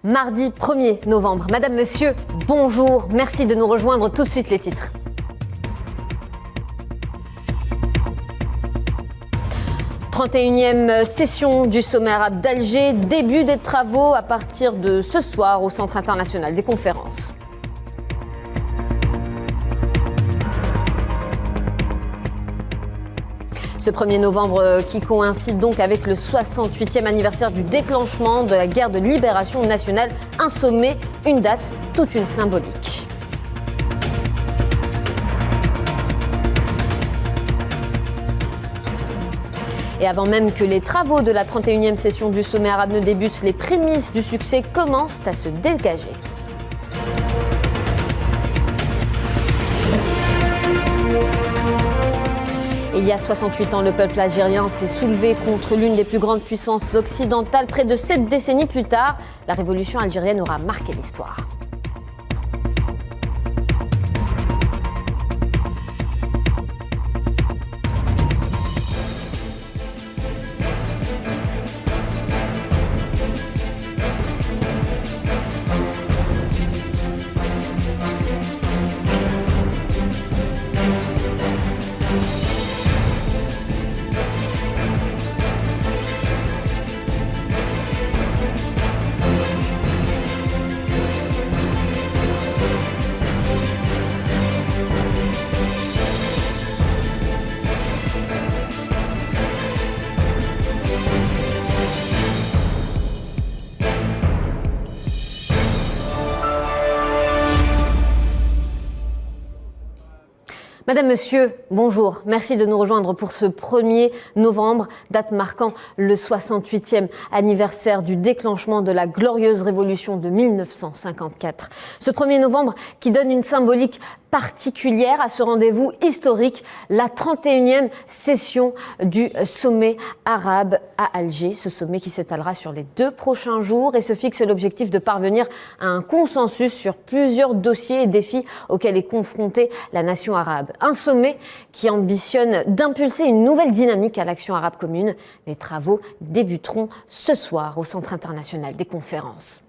Mardi 1er novembre. Madame, Monsieur, bonjour. Merci de nous rejoindre. Tout de suite les titres. « 31e session du sommet arabe d'Alger. Début des travaux à partir de ce soir au Centre international des conférences. » Ce 1er novembre qui coïncide donc avec le 68e anniversaire du déclenchement de la guerre de libération nationale. Un sommet, une date, toute une symbolique. Et avant même que les travaux de la 31e session du sommet arabe ne débutent, les prémices du succès commencent à se dégager. Il y a 68 ans, le peuple algérien s'est soulevé contre l'une des plus grandes puissances occidentales. Près de 7 décennies plus tard, la révolution algérienne aura marqué l'histoire. Madame, Monsieur, bonjour. Merci de nous rejoindre pour ce 1er novembre, date marquant le 68e anniversaire du déclenchement de la glorieuse révolution de 1954. Ce 1er novembre qui donne une symbolique particulière à ce rendez-vous historique, la 31e session du sommet arabe à Alger. Ce sommet qui s'étalera sur les 2 prochains jours et se fixe l'objectif de parvenir à un consensus sur plusieurs dossiers et défis auxquels est confrontée la nation arabe. Un sommet qui ambitionne d'impulser une nouvelle dynamique à l'action arabe commune. Les travaux débuteront ce soir au Centre international des conférences.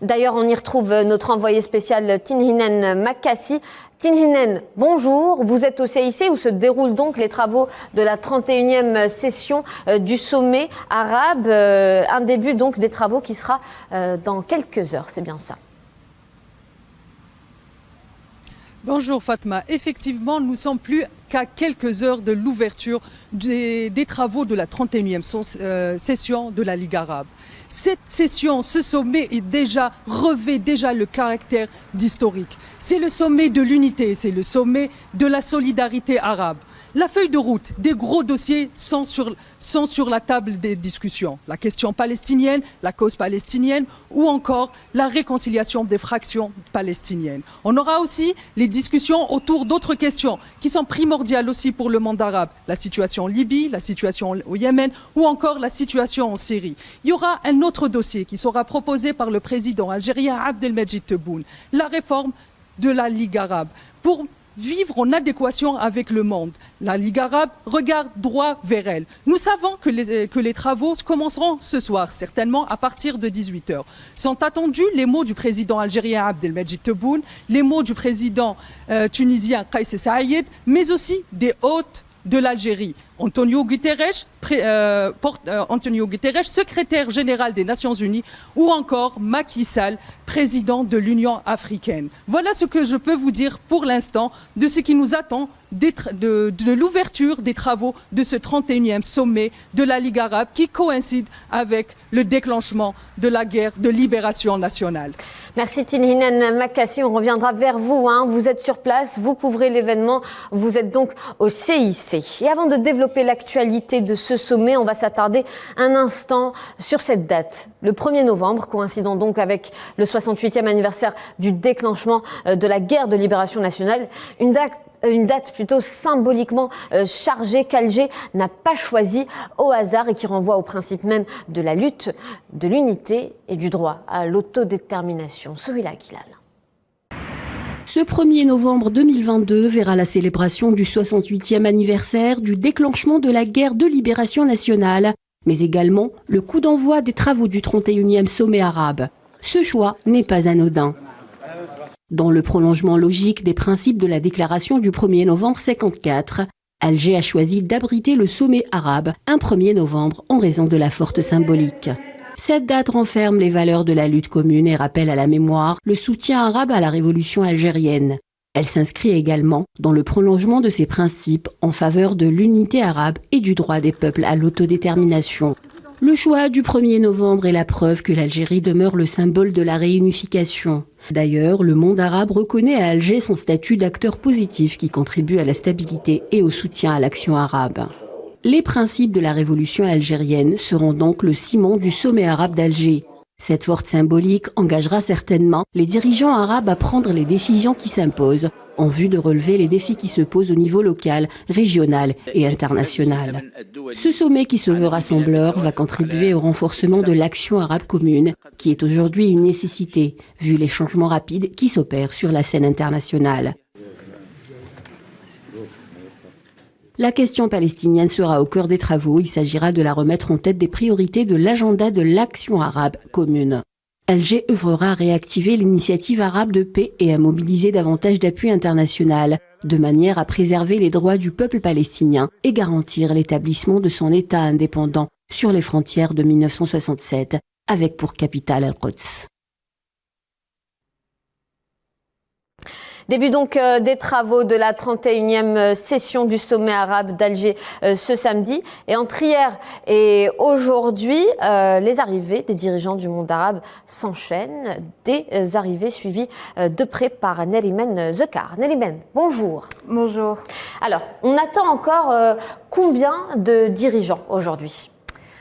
D'ailleurs, on y retrouve notre envoyé spécial Tinhinen Makassi. Tinhinen, bonjour. Vous êtes au CIC où se déroulent donc les travaux de la 31e session du sommet arabe. Un début donc des travaux qui sera dans quelques heures, c'est bien ça? Bonjour Fatma, effectivement nous ne sommes plus qu'à quelques heures de l'ouverture des travaux de la 31e session de la Ligue arabe. Cette session, ce sommet revêt déjà le caractère d'historique. C'est le sommet de l'unité, c'est le sommet de la solidarité arabe. La feuille de route, des gros dossiers sont sur la table des discussions. La question palestinienne, la cause palestinienne ou encore la réconciliation des fractions palestiniennes. On aura aussi les discussions autour d'autres questions qui sont primordiales aussi pour le monde arabe. La situation en Libye, la situation au Yémen ou encore la situation en Syrie. Il y aura un autre dossier qui sera proposé par le président algérien Abdelmajid Tebboune, la réforme de la Ligue arabe pour vivre en adéquation avec le monde. La Ligue arabe regarde droit vers elle. Nous savons que les travaux commenceront ce soir, certainement à partir de 18h. Sont attendus les mots du président algérien Abdelmajid Tebboune, les mots du président tunisien Kais Saïed, mais aussi des hôtes de l'Algérie. Antonio Guterres, secrétaire général des Nations Unies, ou encore Macky Sall, président de l'Union africaine. Voilà ce que je peux vous dire pour l'instant de ce qui nous attend de l'ouverture des travaux de ce 31e sommet de la Ligue arabe qui coïncide avec le déclenchement de la guerre de libération nationale. Merci Tinhinen Makassi, on reviendra vers vous. Vous êtes sur place, vous couvrez l'événement, vous êtes donc au CIC. Et avant de développer l'actualité de ce sommet, on va s'attarder un instant sur cette date. Le 1er novembre, coïncidant donc avec le 68e anniversaire du déclenchement de la guerre de libération nationale, une date plutôt symboliquement chargée qu'Alger n'a pas choisie au hasard et qui renvoie au principe même de la lutte, de l'unité et du droit à l'autodétermination. Sohila Kilal. Ce 1er novembre 2022 verra la célébration du 68e anniversaire du déclenchement de la guerre de libération nationale, mais également le coup d'envoi des travaux du 31e sommet arabe. Ce choix n'est pas anodin. Dans le prolongement logique des principes de la déclaration du 1er novembre 1954, Alger a choisi d'abriter le sommet arabe un 1er novembre en raison de la forte symbolique. Cette date renferme les valeurs de la lutte commune et rappelle à la mémoire le soutien arabe à la révolution algérienne. Elle s'inscrit également dans le prolongement de ses principes en faveur de l'unité arabe et du droit des peuples à l'autodétermination. Le choix du 1er novembre est la preuve que l'Algérie demeure le symbole de la réunification. D'ailleurs, le monde arabe reconnaît à Alger son statut d'acteur positif qui contribue à la stabilité et au soutien à l'action arabe. Les principes de la révolution algérienne seront donc le ciment du sommet arabe d'Alger. Cette forte symbolique engagera certainement les dirigeants arabes à prendre les décisions qui s'imposent en vue de relever les défis qui se posent au niveau local, régional et international. Ce sommet qui se veut rassembleur va contribuer au renforcement de l'action arabe commune, qui est aujourd'hui une nécessité, vu les changements rapides qui s'opèrent sur la scène internationale. La question palestinienne sera au cœur des travaux. Il s'agira de la remettre en tête des priorités de l'agenda de l'action arabe commune. Alger œuvrera à réactiver l'initiative arabe de paix et à mobiliser davantage d'appui international, de manière à préserver les droits du peuple palestinien et garantir l'établissement de son État indépendant sur les frontières de 1967, avec pour capitale Al-Quds. Début donc des travaux de la 31e session du sommet arabe d'Alger ce samedi. Et entre hier et aujourd'hui, les arrivées des dirigeants du monde arabe s'enchaînent. Des arrivées suivies de près par Neriman Zekar. Neriman, bonjour. Bonjour. Alors, on attend encore combien de dirigeants aujourd'hui ?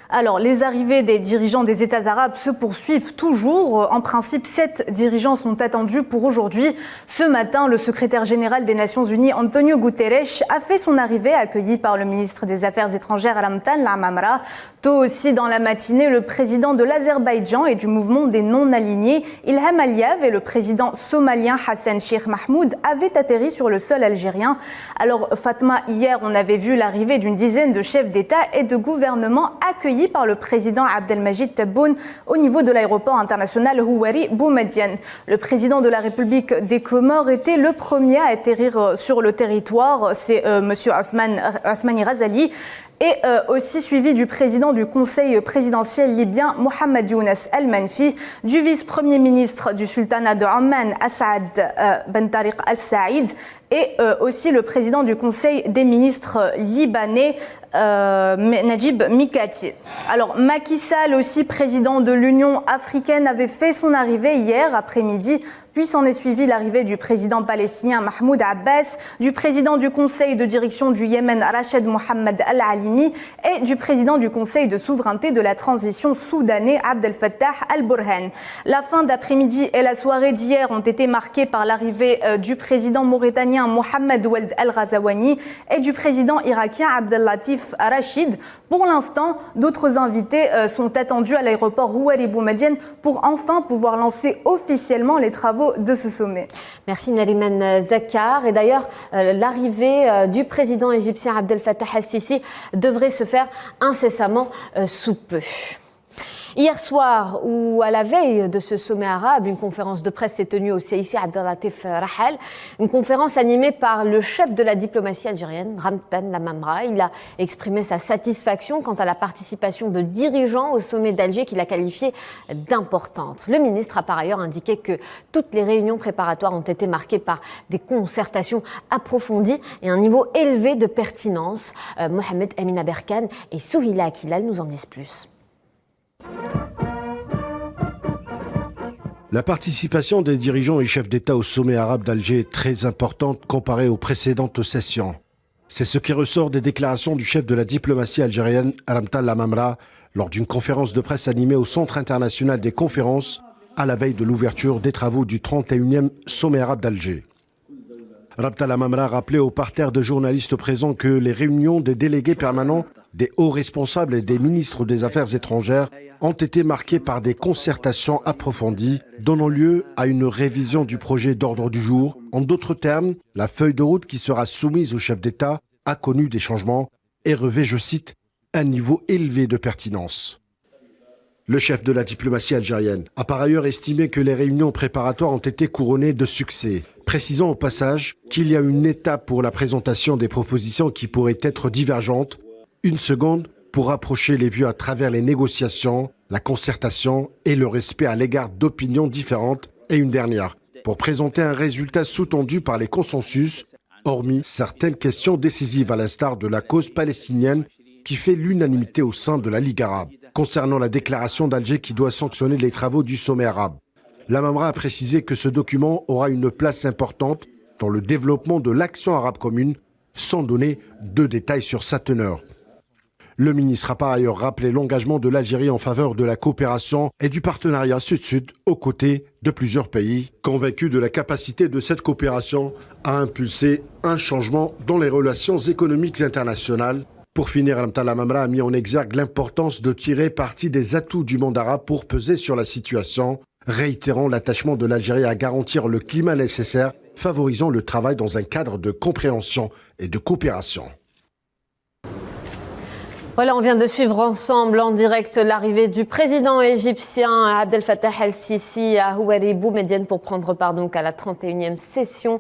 Alors, les arrivées des dirigeants des États arabes se poursuivent toujours. En principe, 7 dirigeants sont attendus pour aujourd'hui. Ce matin, le secrétaire général des Nations Unies, Antonio Guterres, a fait son arrivée, accueilli par le ministre des Affaires étrangères, Ramtan Lamamra. Tôt aussi dans la matinée, le président de l'Azerbaïdjan et du mouvement des non-alignés, Ilham Aliyev, et le président somalien Hassan Sheikh Mahmoud avaient atterri sur le sol algérien. Alors, Fatma, hier, on avait vu l'arrivée d'une dizaine de chefs d'État et de gouvernement accueillis par le président Abdelmajid Tebboune au niveau de l'aéroport international Houari Boumediene. Le président de la République des Comores était le premier à atterrir sur le territoire. C'est monsieur Othmani Razali. Et aussi suivi du président du Conseil présidentiel libyen, Mohamed Younes Al-Manfi, du vice-premier ministre du sultanat de Oman, Assaad Ben Tariq Al-Saïd, et aussi le président du Conseil des ministres libanais, Najib Mikati. Alors, Macky Sall, aussi président de l'Union africaine, avait fait son arrivée hier après-midi. Puis s'en est suivi l'arrivée du président palestinien Mahmoud Abbas, du président du conseil de direction du Yémen Rached Mohammed Al-Alimi et du président du conseil de souveraineté de la transition soudanais Abdel Fattah Al-Burhan. La fin d'après-midi et la soirée d'hier ont été marquées par l'arrivée du président mauritanien Mohamed Ould Al-Ghazawani et du président irakien Abdellatif Rachid. Pour l'instant, d'autres invités sont attendus à l'aéroport Houari Boumediene pour enfin pouvoir lancer officiellement les travaux de ce sommet. Merci Neriman Zekar. Et d'ailleurs, l'arrivée du président égyptien Abdel Fattah al-Sisi devrait se faire incessamment sous peu. Hier soir, ou à la veille de ce sommet arabe, une conférence de presse s'est tenue au CIC Abdellatif Rahal, une conférence animée par le chef de la diplomatie algérienne, Ramtan Lamamra. Il a exprimé sa satisfaction quant à la participation de dirigeants au sommet d'Alger qu'il a qualifié d'importante. Le ministre a par ailleurs indiqué que toutes les réunions préparatoires ont été marquées par des concertations approfondies et un niveau élevé de pertinence. Mohamed Amin Aberkan et Souhila Akilal nous en disent plus. La participation des dirigeants et chefs d'État au sommet arabe d'Alger est très importante comparée aux précédentes sessions. C'est ce qui ressort des déclarations du chef de la diplomatie algérienne, Ramtan Lamamra, lors d'une conférence de presse animée au Centre international des conférences à la veille de l'ouverture des travaux du 31e sommet arabe d'Alger. Ramtan Lamamra rappelait au parterre de journalistes présents que les réunions des délégués permanents, des hauts responsables et des ministres des Affaires étrangères ont été marquées par des concertations approfondies, donnant lieu à une révision du projet d'ordre du jour. En d'autres termes, la feuille de route qui sera soumise au chef d'État a connu des changements et revêt, je cite, un niveau élevé de pertinence. Le chef de la diplomatie algérienne a par ailleurs estimé que les réunions préparatoires ont été couronnées de succès, précisant au passage qu'il y a une étape pour la présentation des propositions qui pourraient être divergentes, une seconde pour rapprocher les vues à travers les négociations, la concertation et le respect à l'égard d'opinions différentes, et une dernière pour présenter un résultat sous-tendu par les consensus, hormis certaines questions décisives à l'instar de la cause palestinienne qui fait l'unanimité au sein de la Ligue arabe, concernant la déclaration d'Alger qui doit sanctionner les travaux du sommet arabe. La Mamra a précisé que ce document aura une place importante dans le développement de l'action arabe commune, sans donner de détails sur sa teneur. Le ministre a par ailleurs rappelé l'engagement de l'Algérie en faveur de la coopération et du partenariat sud-sud aux côtés de plusieurs pays, convaincus de la capacité de cette coopération à impulser un changement dans les relations économiques internationales. Pour finir, Alamtal Lamamra a mis en exergue l'importance de tirer parti des atouts du monde arabe pour peser sur la situation, réitérant l'attachement de l'Algérie à garantir le climat nécessaire, favorisant le travail dans un cadre de compréhension et de coopération. Voilà, on vient de suivre ensemble en direct l'arrivée du président égyptien Abdel Fattah el-Sisi à Houari Boumedienne pour prendre part donc à la 31e session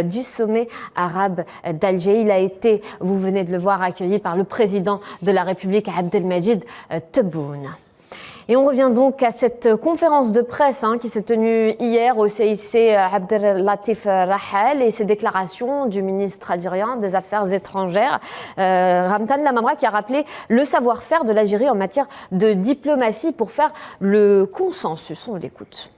du sommet arabe d'Alger. Il a été, vous venez de le voir, accueilli par le président de la République Abdelmajid Tebboune. Et on revient donc à cette conférence de presse qui s'est tenue hier au CIC Abdel Latif Rahal et ses déclarations du ministre algérien des Affaires étrangères, Ramtan Lamamra, qui a rappelé le savoir-faire de l'Algérie en matière de diplomatie pour faire le consensus. On l'écoute.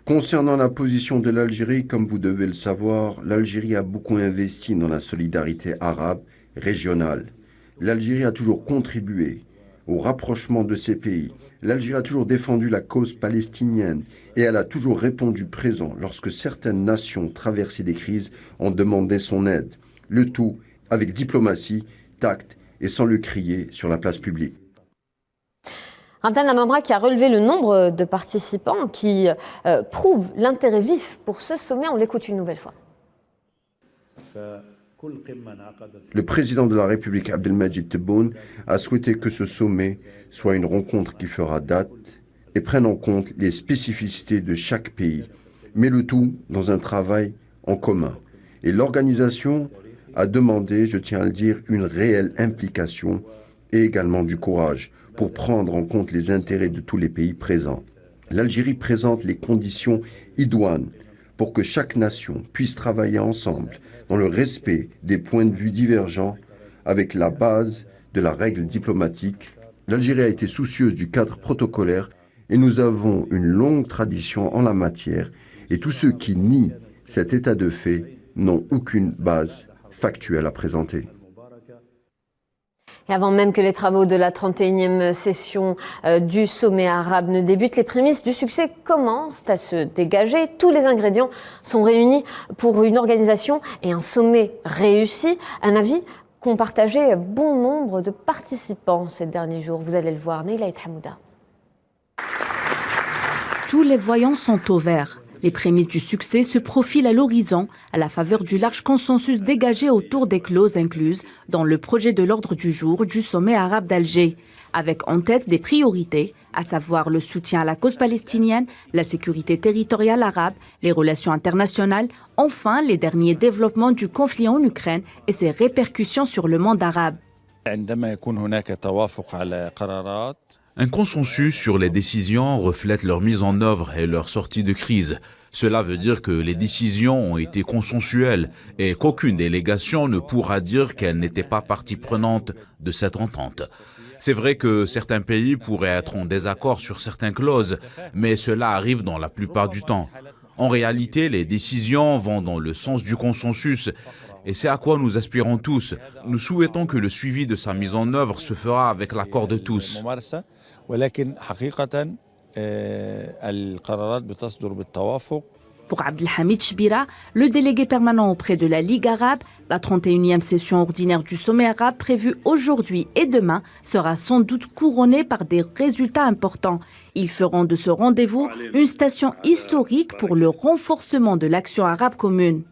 Concernant la position de l'Algérie, comme vous devez le savoir, l'Algérie a beaucoup investi dans la solidarité arabe régionale. L'Algérie a toujours contribué au rapprochement de ces pays. L'Algérie a toujours défendu la cause palestinienne et elle a toujours répondu présent lorsque certaines nations traversaient des crises en demandaient son aide. Le tout avec diplomatie, tact et sans le crier sur la place publique. Ramtan Lamamra qui a relevé le nombre de participants qui prouve l'intérêt vif pour ce sommet. On l'écoute une nouvelle fois. Le président de la République, Abdelmajid Tebboune, a souhaité que ce sommet soit une rencontre qui fera date et prenne en compte les spécificités de chaque pays, mais le tout dans un travail en commun. Et l'organisation a demandé, je tiens à le dire, une réelle implication et également du courage pour prendre en compte les intérêts de tous les pays présents. L'Algérie présente les conditions idoines pour que chaque nation puisse travailler ensemble dans le respect des points de vue divergents avec la base de la règle diplomatique. L'Algérie a été soucieuse du cadre protocolaire et nous avons une longue tradition en la matière et tous ceux qui nient cet état de fait n'ont aucune base factuelle à présenter. Et avant même que les travaux de la 31e session du sommet arabe ne débutent, les prémices du succès commencent à se dégager. Tous les ingrédients sont réunis pour une organisation et un sommet réussi. Un avis qu'ont partagé bon nombre de participants ces derniers jours. Vous allez le voir, Neila Hamouda. Tous les voyants sont au vert. Les prémices du succès se profilent à l'horizon à la faveur du large consensus dégagé autour des clauses incluses dans le projet de l'ordre du jour du sommet arabe d'Alger, avec en tête des priorités, à savoir le soutien à la cause palestinienne, la sécurité territoriale arabe, les relations internationales, enfin les derniers développements du conflit en Ukraine et ses répercussions sur le monde arabe. Un consensus sur les décisions reflète leur mise en œuvre et leur sortie de crise. Cela veut dire que les décisions ont été consensuelles et qu'aucune délégation ne pourra dire qu'elle n'était pas partie prenante de cette entente. C'est vrai que certains pays pourraient être en désaccord sur certaines clauses, mais cela arrive dans la plupart du temps. En réalité, les décisions vont dans le sens du consensus et c'est à quoi nous aspirons tous. Nous souhaitons que le suivi de sa mise en œuvre se fera avec l'accord de tous. Pour Abdelhamid Chbira, le délégué permanent auprès de la Ligue arabe, la 31e session ordinaire du sommet arabe prévue aujourd'hui et demain sera sans doute couronnée par des résultats importants. Ils feront de ce rendez-vous une station historique pour le renforcement de l'action arabe commune.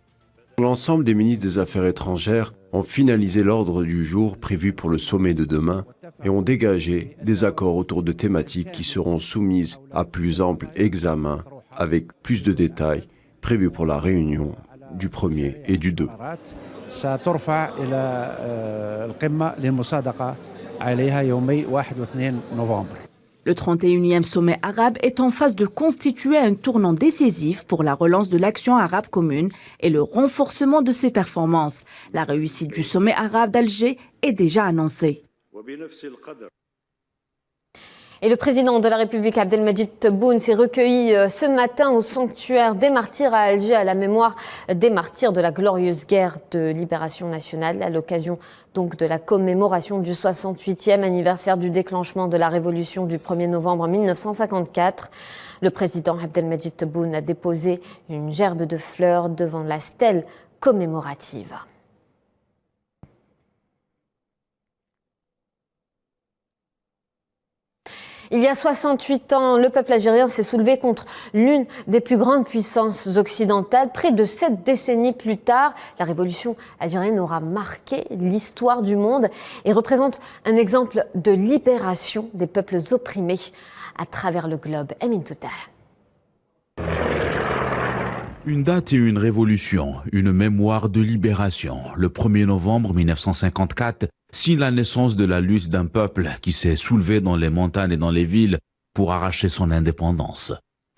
L'ensemble des ministres des Affaires étrangères ont finalisé l'ordre du jour prévu pour le sommet de demain et ont dégagé des accords autour de thématiques qui seront soumises à plus ample examen avec plus de détails prévus pour la réunion du 1er et du 2. Le 31e sommet arabe est en phase de constituer un tournant décisif pour la relance de l'action arabe commune et le renforcement de ses performances. La réussite du sommet arabe d'Alger est déjà annoncée. Et le président de la République, Abdelmadjid Tebboune, s'est recueilli ce matin au sanctuaire des martyrs à Alger, à la mémoire des martyrs de la glorieuse guerre de libération nationale, à l'occasion donc de la commémoration du 68e anniversaire du déclenchement de la révolution du 1er novembre 1954. Le président Abdelmadjid Tebboune a déposé une gerbe de fleurs devant la stèle commémorative. Il y a 68 ans, le peuple algérien s'est soulevé contre l'une des plus grandes puissances occidentales. Près de 7 décennies plus tard, la révolution algérienne aura marqué l'histoire du monde et représente un exemple de libération des peuples opprimés à travers le globe. Emin Touta. Une date et une révolution, une mémoire de libération. Le 1er novembre 1954 signe la naissance de la lutte d'un peuple qui s'est soulevé dans les montagnes et dans les villes pour arracher son indépendance.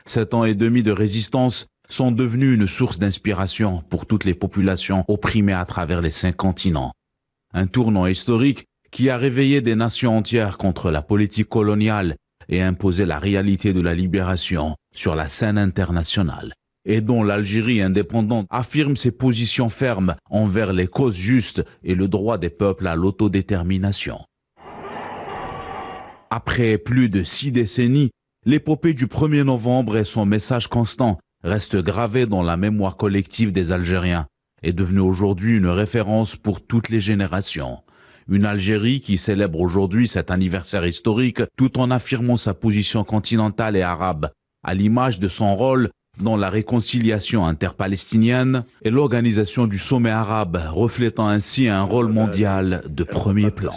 7 ans et demi de résistance sont devenus une source d'inspiration pour toutes les populations opprimées à travers les 5 continents. Un tournant historique qui a réveillé des nations entières contre la politique coloniale et imposé la réalité de la libération sur la scène internationale, et dont l'Algérie indépendante affirme ses positions fermes envers les causes justes et le droit des peuples à l'autodétermination. Après plus de 6 décennies, l'épopée du 1er novembre et son message constant restent gravés dans la mémoire collective des Algériens et devenue aujourd'hui une référence pour toutes les générations. Une Algérie qui célèbre aujourd'hui cet anniversaire historique tout en affirmant sa position continentale et arabe, à l'image de son rôle dans la réconciliation interpalestinienne et l'organisation du sommet arabe, reflétant ainsi un rôle mondial de premier plan.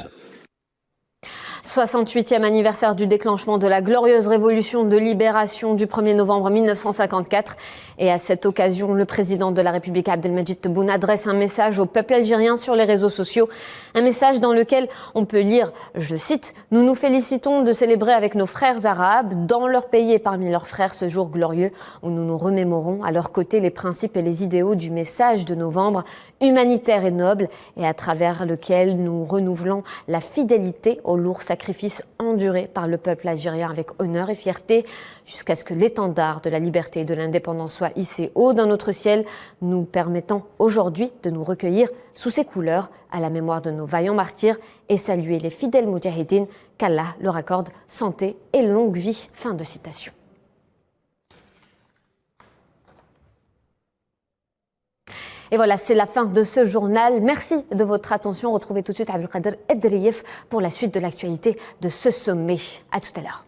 68e anniversaire du déclenchement de la glorieuse révolution de libération du 1er novembre 1954. Et à cette occasion, le président de la République, Abdelmadjid Tebboune, adresse un message au peuple algérien sur les réseaux sociaux. Un message dans lequel on peut lire, je cite, « Nous nous félicitons de célébrer avec nos frères arabes, dans leur pays et parmi leurs frères, ce jour glorieux où nous nous remémorons à leur côté les principes et les idéaux du message de novembre, humanitaire et noble, et à travers lequel nous renouvelons la fidélité au lourd sacrifice enduré par le peuple algérien avec honneur et fierté, jusqu'à ce que l'étendard de la liberté et de l'indépendance soit hissé haut dans notre ciel, nous permettant aujourd'hui de nous recueillir sous ses couleurs à la mémoire de nos vaillants martyrs et saluer les fidèles moudjahidines, qu'Allah leur accorde santé et longue vie. » Fin de citation. Et voilà, c'est la fin de ce journal. Merci de votre attention. Retrouvez tout de suite Abdelkader Edriyef pour la suite de l'actualité de ce sommet. À tout à l'heure.